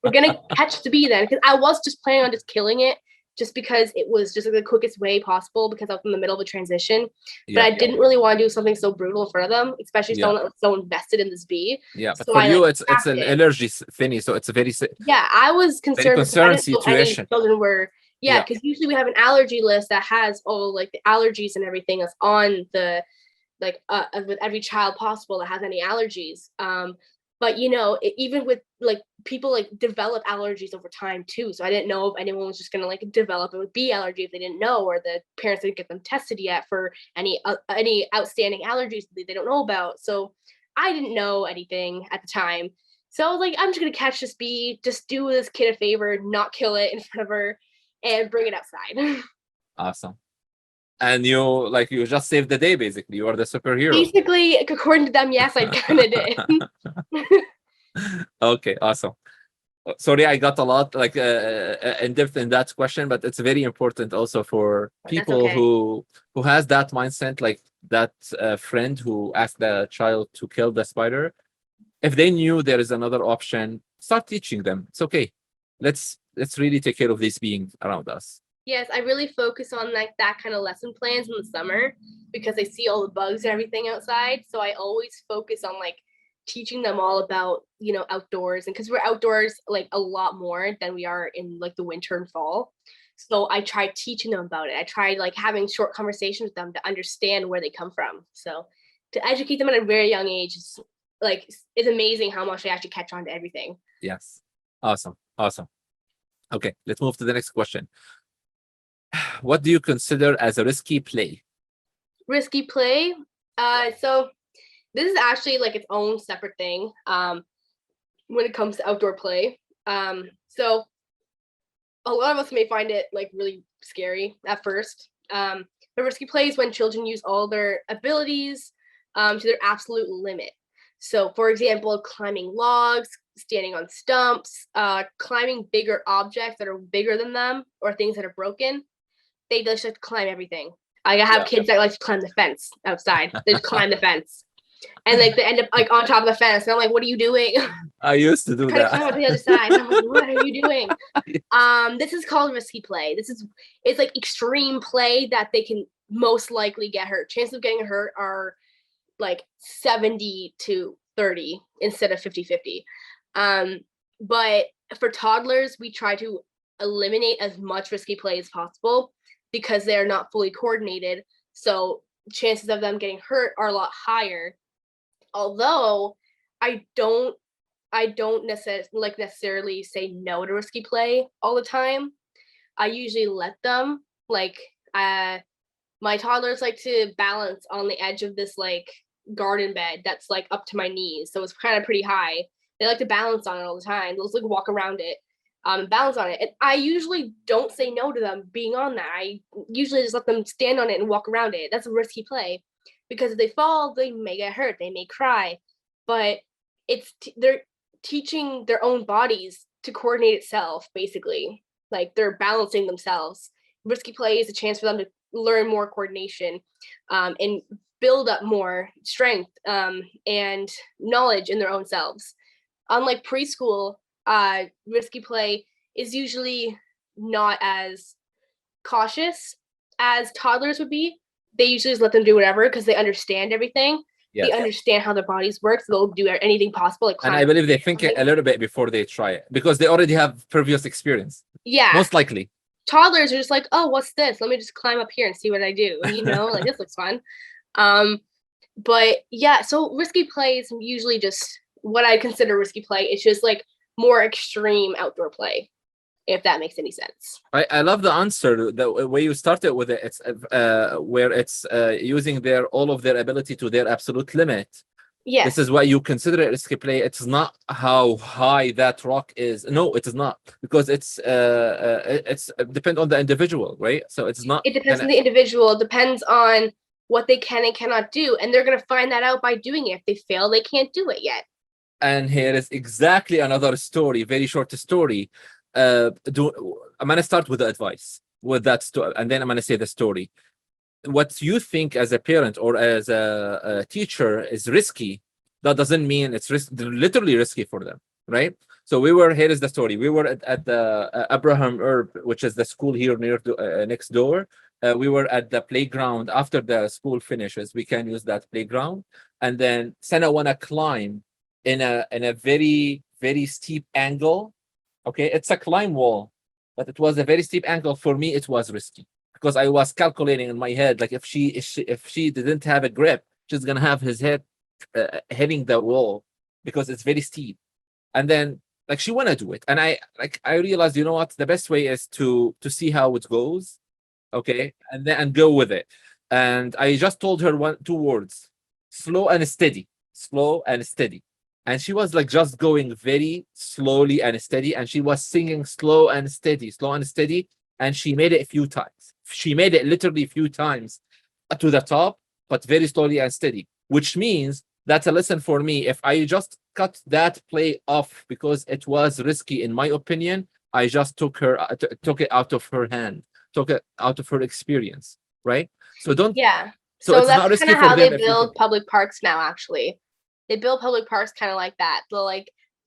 we're gonna catch the bee then, because I was just planning on just killing it, just because it was just like the quickest way possible, because I was in the middle of a transition. But I didn't really want to do something so brutal in front of them, especially someone that was so invested in this bee. Yeah, but so for I, you, like, it's an allergy thingy, so it's a very yeah, I was concerned because I didn't know any situation. children were. Yeah, because usually we have an allergy list that has all like the allergies and everything that's on the like with every child possible that has any allergies. But you know, even with like people like develop allergies over time too. So I didn't know if anyone was just gonna like develop it with bee allergy if they didn't know, or the parents didn't get them tested yet for any outstanding allergies that they don't know about. So I didn't know anything at the time. So I was like, I'm just gonna catch this bee, just do this kid a favor, not kill it in front of her, and bring it outside. Awesome. And you just saved the day, basically. You are the superhero. Basically, according to them, yes, I kind of did. Okay, awesome. Sorry, I got a lot like in depth in that question, but it's very important also for people who has that mindset, like that friend who asked the child to kill the spider. If they knew there is another option, start teaching them. It's okay. Let's really take care of these beings around us. Yes, I really focus on like that kind of lesson plans in the summer because I see all the bugs and everything outside. So I always focus on like teaching them all about, you know, outdoors, and because we're outdoors like a lot more than we are in like the winter and fall. So I try teaching them about it. I try like having short conversations with them to understand where they come from. So to educate them at a very young age is like, it's amazing how much they actually catch on to everything. Yes. Awesome. Okay, let's move to the next question. What do you consider as a risky play? Risky play? So this is actually like its own separate thing when it comes to outdoor play. So a lot of us may find it like really scary at first. But risky play is when children use all their abilities to their absolute limit. So, for example, climbing logs, standing on stumps, climbing bigger objects that are bigger than them, or things that are broken. They just like to climb everything. I have kids that like to climb the fence outside. They just climb the fence, and like they end up like on top of the fence. And I'm like, "What are you doing?" I used to do Kind of that. climb to the other side. And I'm like, "What are you doing?" This is called risky play. It's like extreme play that they can most likely get hurt. Chances of getting hurt are like 70 to 30 instead of 50-50. But for toddlers, we try to eliminate as much risky play as possible because they're not fully coordinated. So chances of them getting hurt are a lot higher. Although I don't necessarily say no to risky play all the time. I usually let them. Like my toddlers like to balance on the edge of this like garden bed that's like up to my knees, so it's kind of pretty high. They like to balance on it all the time. They'll just like walk around it, balance on it. And I usually don't say no to them being on that. I usually just let them stand on it and walk around it. That's a risky play because if they fall, they may get hurt. They may cry, but they're teaching their own bodies to coordinate itself. Basically, like they're balancing themselves. Risky play is a chance for them to learn more coordination and build up more strength and knowledge in their own selves. Unlike preschool, risky play is usually not as cautious as toddlers would be. They usually just let them do whatever because they understand everything. They understand how their bodies work, so they'll do anything possible. Like, and I believe they think a little bit before they try it because they already have previous experience. Yeah, most likely. Toddlers are just like, oh, what's this? Let me just climb up here and see what I do. You know, like this looks fun. But yeah, so risky play is usually just what I consider risky play. It's just like more extreme outdoor play, if that makes any sense. I love the answer, the way you started with it. It's where it's using all of their ability to their absolute limit. This Yes, is why you consider it risky play. It's not how high that rock is. No, it is not, because it's depend on the individual, right? So it's not it depends gonna. on the individual. It depends on what they can and cannot do, and they're going to find that out by doing it. If they fail, they can't do it yet. And here is exactly another story, very short story. I'm gonna start with the advice with that story, and then I'm gonna say the story. What you think as a parent or as a teacher is risky, that doesn't mean it's literally risky for them, right? So here is the story. We were at the Abraham Herb, which is the school here next door. We were at the playground after the school finishes. We can use that playground, and then Sana wanna climb in a very steep angle. Okay, it's a climb wall, but it was a very steep angle. For me, it was risky because I was calculating in my head, like if she didn't have a grip, she's gonna have his head hitting the wall because it's very steep. And then like she wanna do it, and I realized, you know what, the best way is to see how it goes, okay, and go with it. And I just told her two words: slow and steady, slow and steady. And she was like just going very slowly and steady, and she was singing slow and steady, slow and steady. And she made it a few times. She made it literally a few times to the top, but very slowly and steady, which means that's a lesson for me. If I just cut that play off because it was risky, in my opinion, I just took it out of her hand, took it out of her experience, right? So don't. Yeah. So So it's not that's kind risky of for how them they if you think. build public parks now, actually. They build public parks kind of like that.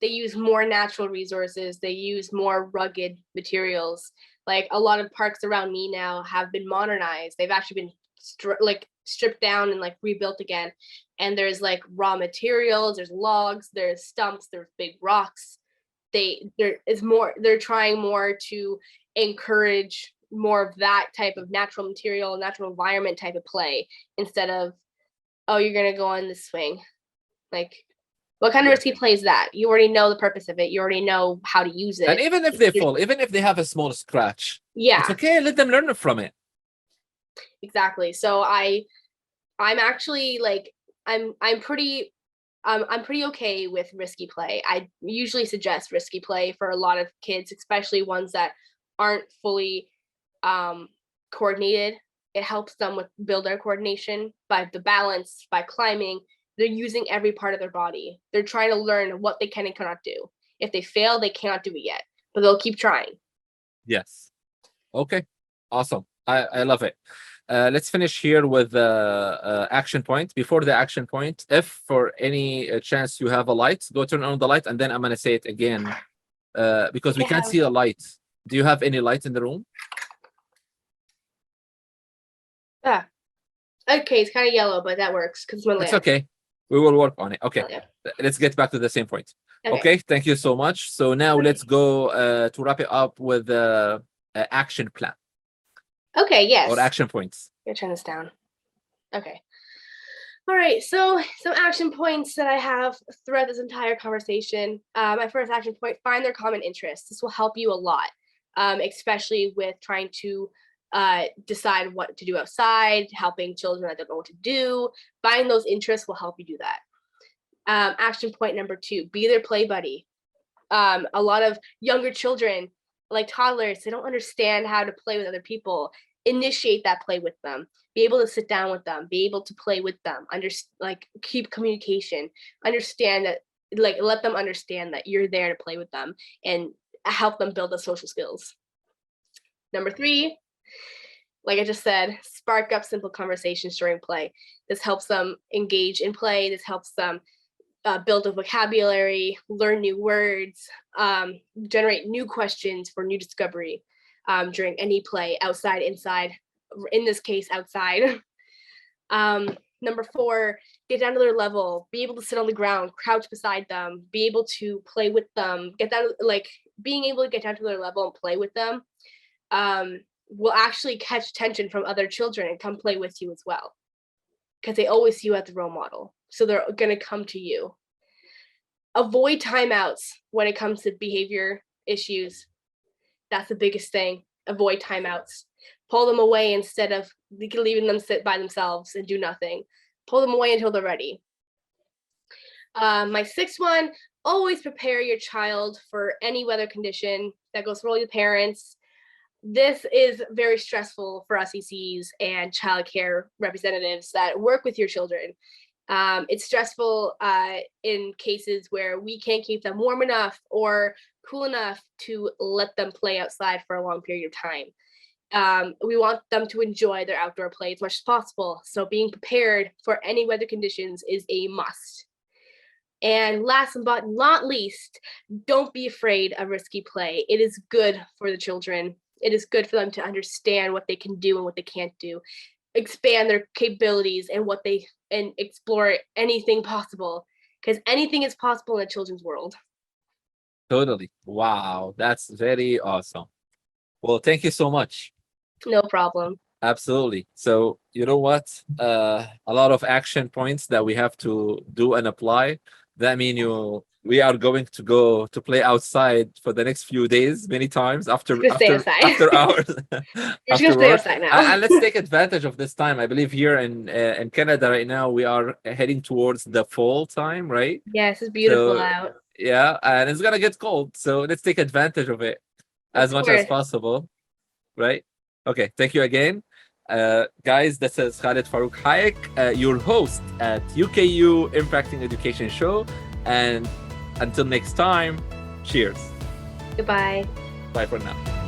They use more natural resources. They use more rugged materials. Like a lot of parks around me now have been modernized. They've actually been stripped down and like rebuilt again. And there's like raw materials, there's logs, there's stumps, there's big rocks. They're trying more to encourage more of that type of natural material, natural environment type of play instead of, oh, you're gonna go on this swing. Like, what kind of Yeah. risky play is that? You already know the purpose of it. You already know how to use And it. even if they fall, even if they have a small scratch, it's Yeah, okay. Let them learn from it. exactly. So I'm actually like I'm pretty okay with risky play. I usually suggest risky play for a lot of kids, especially ones that aren't fully coordinated. It helps them with build their coordination by the balance, by climbing. They're using every part of their body. They're trying to learn what they can and cannot do. If they fail, they cannot do it yet, but they'll keep trying. Yes. Okay. Awesome. I love it. Let's finish here with the action point. Before the action point, if for any chance you have a light, go turn on the light, and then I'm gonna say it again because we I can't have, see a light. Do you have any light in the room? ah, okay, it's kind of yellow, but that works because it's my It's lamp. okay. We will work on it. Okay. My lamp. Let's get back to the same point. Okay. Okay. Thank you so much. So now Okay. let's go to wrap it up with the action plan Okay. Yes. or action points. I'm gonna turn this down. Okay. All right. So some action points that I have throughout this entire conversation. My first action point: find their common interests. This will help you a lot, especially with trying to decide what to do outside, helping children that don't know what to do. Find those interests will help you do that. Action point number 2: be their play buddy. A lot of younger children, like toddlers, they don't understand how to play with other people. Initiate that play with them. Be able to sit down with them. Be able to play with them. Keep communication. Understand that, like, let them understand that you're there to play with them and help them build the social skills. Number 3, like I just said, spark up simple conversations during play. This helps them engage in play. This helps them build a vocabulary, learn new words, generate new questions for new discovery during any play, outside, inside, in this case, outside. Number 4, get down to their level, be able to sit on the ground, crouch beside them, be able to play with them, being able to get down to their level and play with them will actually catch attention from other children and come play with you as well. Because they always see you as the role model. So they're going to come to you. Avoid timeouts when it comes to behavior issues. That's the biggest thing. Avoid timeouts. Pull them away instead of leaving them sit by themselves and do nothing. Pull them away until they're ready. My sixth one, always prepare your child for any weather condition. That goes for all your parents. This is very stressful for us ECs and childcare representatives that work with your children. It's stressful in cases where we can't keep them warm enough or cool enough to let them play outside for a long period of time. We want them to enjoy their outdoor play as much as possible. So being prepared for any weather conditions is a must. And last but not least, don't be afraid of risky play. It is good for the children. It is good for them to understand what they can do and what they can't do, expand their capabilities and explore anything possible, because anything is possible in a children's world. Totally. Wow, that's very awesome. Well, thank you so much. No problem. Absolutely. So, you know what? A lot of action points that we have to do and apply. That mean we are going to go to play outside for the next few days, many times after Just stay outside. after hours, You're just gonna stay outside now. And let's take advantage of this time. I believe here in Canada right now we are heading towards the fall time, right? Yes, it's beautiful So out. yeah, and it's gonna get cold, so let's take advantage of it as Of much as course. possible, right? Okay, thank you again. Guys, this is Khalid Farouk Hayek, your host at UKU Impacting Education Show. And until next time, cheers. Goodbye. Bye for now.